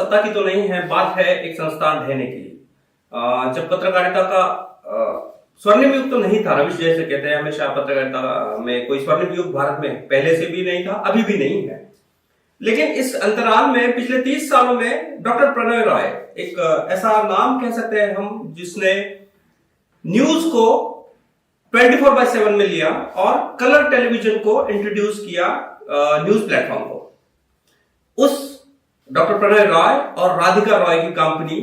सत्ता की तो नहीं है, बात है एक संस्थान ढहने की। जब पत्रकारिता का स्वर्णिम युग तो नहीं था, रविश जैसे कहते हैं हमेशा पत्रकारिता में कोई स्वर्णिम युग भारत में पहले से भी नहीं था, अभी भी नहीं है। लेकिन इस अंतराल में पिछले 30 सालों में डॉक्टर प्रणय रॉय, एक ऐसा नाम कह सकते हैं हम जिसने न्यूज को 24/7 में लिया और कलर टेलीविजन को इंट्रोड्यूस किया न्यूज प्लेटफॉर्म को। उस डॉक्टर प्रणय रॉय और राधिका रॉय की कंपनी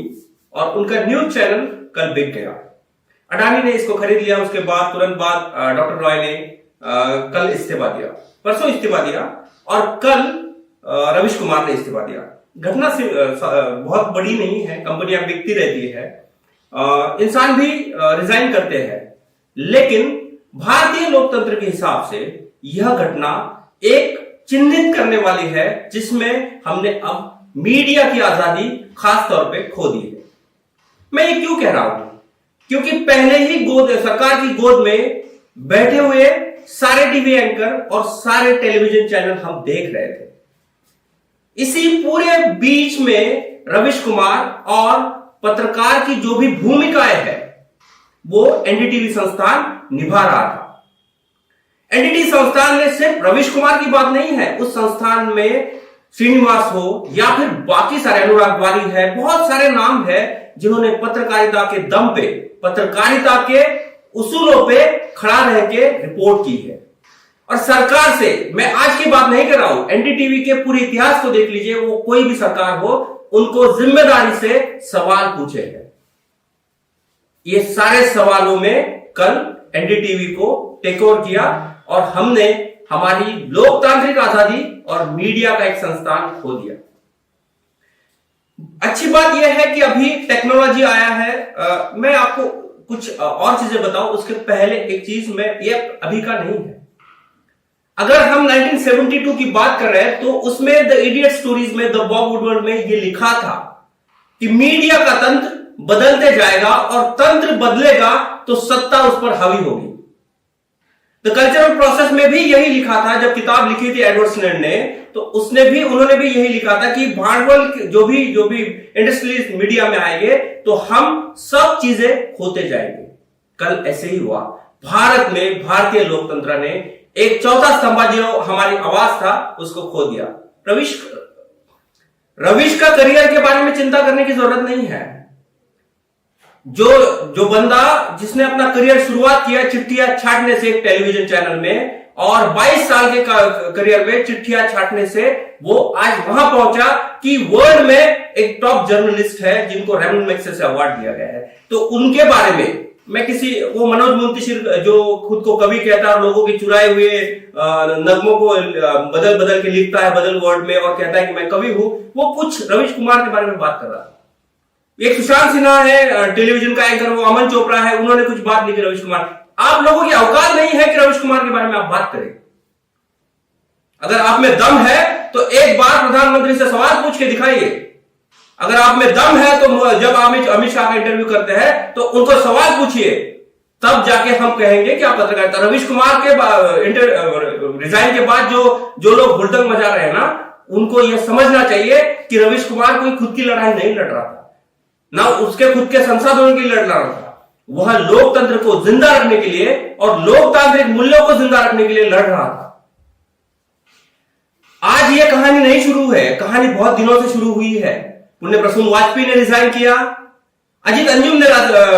और उनका न्यूज चैनल कल बिक गया। अडानी ने इसको खरीद लिया। उसके बाद तुरंत बाद डॉक्टर रॉय ने कल इस्तीफा दिया, परसों इस्तीफा दिया और कल रविश कुमार ने इस्तीफा दिया। घटना से बहुत बड़ी नहीं है, कंपनियां बिकती रहती है, इंसान भी रिजाइन करते हैं, लेकिन भारतीय लोकतंत्र के हिसाब से यह घटना एक चिन्हित करने वाली है जिसमें हमने अब मीडिया की आजादी खास तौर पे खो दी है। मैं ये क्यों कह रहा हूं? क्योंकि पहले ही सरकार की गोद में बैठे हुए सारे टीवी एंकर और सारे टेलीविजन चैनल हम देख रहे थे। इसी पूरे बीच में रविश कुमार और पत्रकार की जो भी भूमिकाएं है वो एनडीटीवी संस्थान निभा रहा था। एनडीटीवी संस्थान में सिर्फ रविश कुमार की बात नहीं है, उस संस्थान में श्रीनिवास हो या फिर बाकी सारे, अनुराग वारी है, बहुत सारे नाम है जिन्होंने पत्रकारिता के दम पे, पत्रकारिता के उसूलों पे खड़ा रह के रिपोर्ट की है। और सरकार से मैं आज की बात नहीं कर रहा हूं, एनडीटीवी के पूरे इतिहास को देख लीजिए, वो कोई भी सरकार हो उनको जिम्मेदारी से सवाल पूछे हैं। ये सारे सवालों में कल एनडीटीवी को टेक ओवर किया और हमने हमारी लोकतांत्रिक आजादी और मीडिया का एक संस्थान खो दिया। अच्छी बात यह है कि अभी टेक्नोलॉजी आया है। मैं आपको कुछ और चीजें बताऊं, उसके पहले एक चीज में, ये अभी का नहीं है। अगर हम 1972 की बात कर रहे हैं तो उसमें द इडियट स्टोरीज में, द बॉब वुडवर्ड में ये लिखा था कि मीडिया का तंत्र बदलते जाएगा और तंत्र बदलेगा तो सत्ता उस पर हावी होगी। द कल्चरल प्रोसेस में भी यही लिखा था। जब किताब लिखी थी एडवर्ड स्नेड ने, तो उन्होंने भी यही लिखा था कि भांडवल जो भी इंडस्ट्रियलिस्ट मीडिया में आएंगे तो हम सब चीजें खोते जाएंगे। कल ऐसे ही हुआ। भारत में भारतीय लोकतंत्र ने एक चौथा स्तंभ जो हमारी आवाज था उसको खो दिया। रविश का करियर के बारे में चिंता करने की जरूरत नहीं है। जो बंदा जिसने अपना करियर शुरुआत किया चिट्ठियां छाटने से एक टेलीविजन चैनल में, और 22 साल के करियर में चिट्ठियां छाटने से वो आज वहां पहुंचा कि वर्ल्ड में एक टॉप जर्नलिस्ट है जिनको रेमन मैग्सेसे अवार्ड दिया गया है। तो उनके बारे में मैं वो मनोज मुंतशिर जो खुद को कवि कहता है और लोगों के चुराए हुए नगमों को बदल बदल के लिखता है बदल वर्ड में और कहता है कि मैं कवि हूं, वो कुछ रविश कुमार के बारे में बात कर रहा है। एक सुशांत सिन्हा है टेलीविजन का एंकर, वो अमन चोपड़ा है, उन्होंने कुछ बात लिखी रविश कुमार। आप लोगों की औकात नहीं है कि रविश कुमार के बारे में आप बात करें। अगर आप में दम है तो एक बार प्रधानमंत्री से सवाल पूछ के दिखाइए। अगर आप में दम है तो जब अमित शाह का इंटरव्यू करते हैं तो उनको सवाल पूछिए, तब जाके हम कहेंगे कि आप पत्रकारिता। रविश कुमार के रिजाइन के बाद जो लोग हुड़दंग मचा रहे हैं ना, उनको यह समझना चाहिए कि रविश कुमार कोई खुद की लड़ाई नहीं लड़ रहा था, ना उसके खुद के संसाधनों की लड़ रहा था। वह लोकतंत्र को जिंदा रखने के लिए और लोकतांत्रिक मूल्यों को जिंदा रखने के लिए लड़ रहा था। आज यह कहानी नहीं शुरू है, कहानी बहुत दिनों से शुरू हुई है। पुण्य प्रसून वाजपेयी ने रिजाइन किया, अजीत अंजुम ने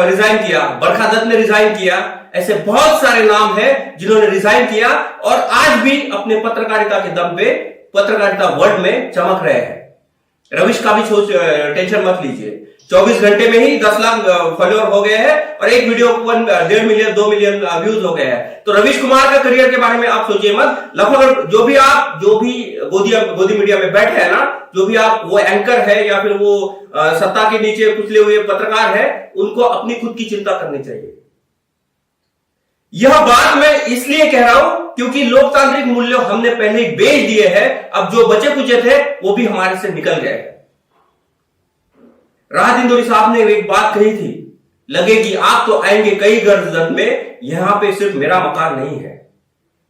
रिजाइन किया, बरखा दत्त ने रिजाइन किया, ऐसे बहुत सारे नाम हैं जिन्होंने रिजाइन किया और आज भी अपने पत्रकारिता के दम पे पत्रकारिता वर्ल्ड में चमक रहे हैं। रविश का भी टेंशन मत लीजिए, 24 घंटे में ही 10 लाख फॉलोअर हो गए हैं और एक वीडियो 1.5 मिलियन 2 मिलियन व्यूज हो गए हैं। तो रविश कुमार का करियर के बारे में आप सोचिए मत। लगभग जो भी गोदी मीडिया में बैठे हैं ना, जो भी आप वो एंकर है या फिर वो सत्ता के नीचे कुचले हुए पत्रकार है, उनको अपनी खुद की चिंता करनी चाहिए। यह बात मैं इसलिए कह रहा हूं क्योंकि लोकतांत्रिक मूल्य हमने पहले ही बेच दिए हैं। अब जो बचे कुचे थे वो भी हमारे से निकल गए। राहत इंदौरी साहब ने एक बात कही थी, लगेगी आप तो आएंगे कई गर्जन में, यहां पे सिर्फ मेरा मकान नहीं है।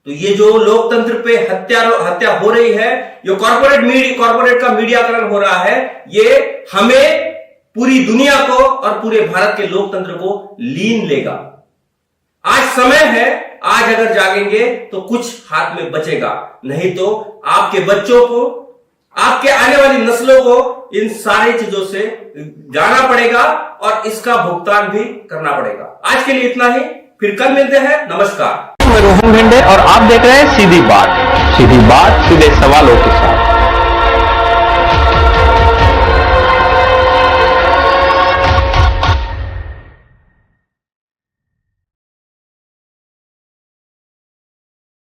तो ये जो लोकतंत्र पे हत्या हो रही है, ये कॉर्पोरेट का मीडियाकरण हो रहा है, ये हमें, पूरी दुनिया को और पूरे भारत के लोकतंत्र को लीन लेगा। आज समय है, आज अगर जागेंगे तो कुछ हाथ में बचेगा, नहीं तो आपके बच्चों को, आपके आने वाली नस्लों को इन सारी चीजों से जाना पड़ेगा और इसका भुगतान भी करना पड़ेगा। आज के लिए इतना ही, फिर कल मिलते हैं। नमस्कार। मैं रोहन भिंडे और आप देख रहे हैं सीधी बात सीधे सवालों के साथ।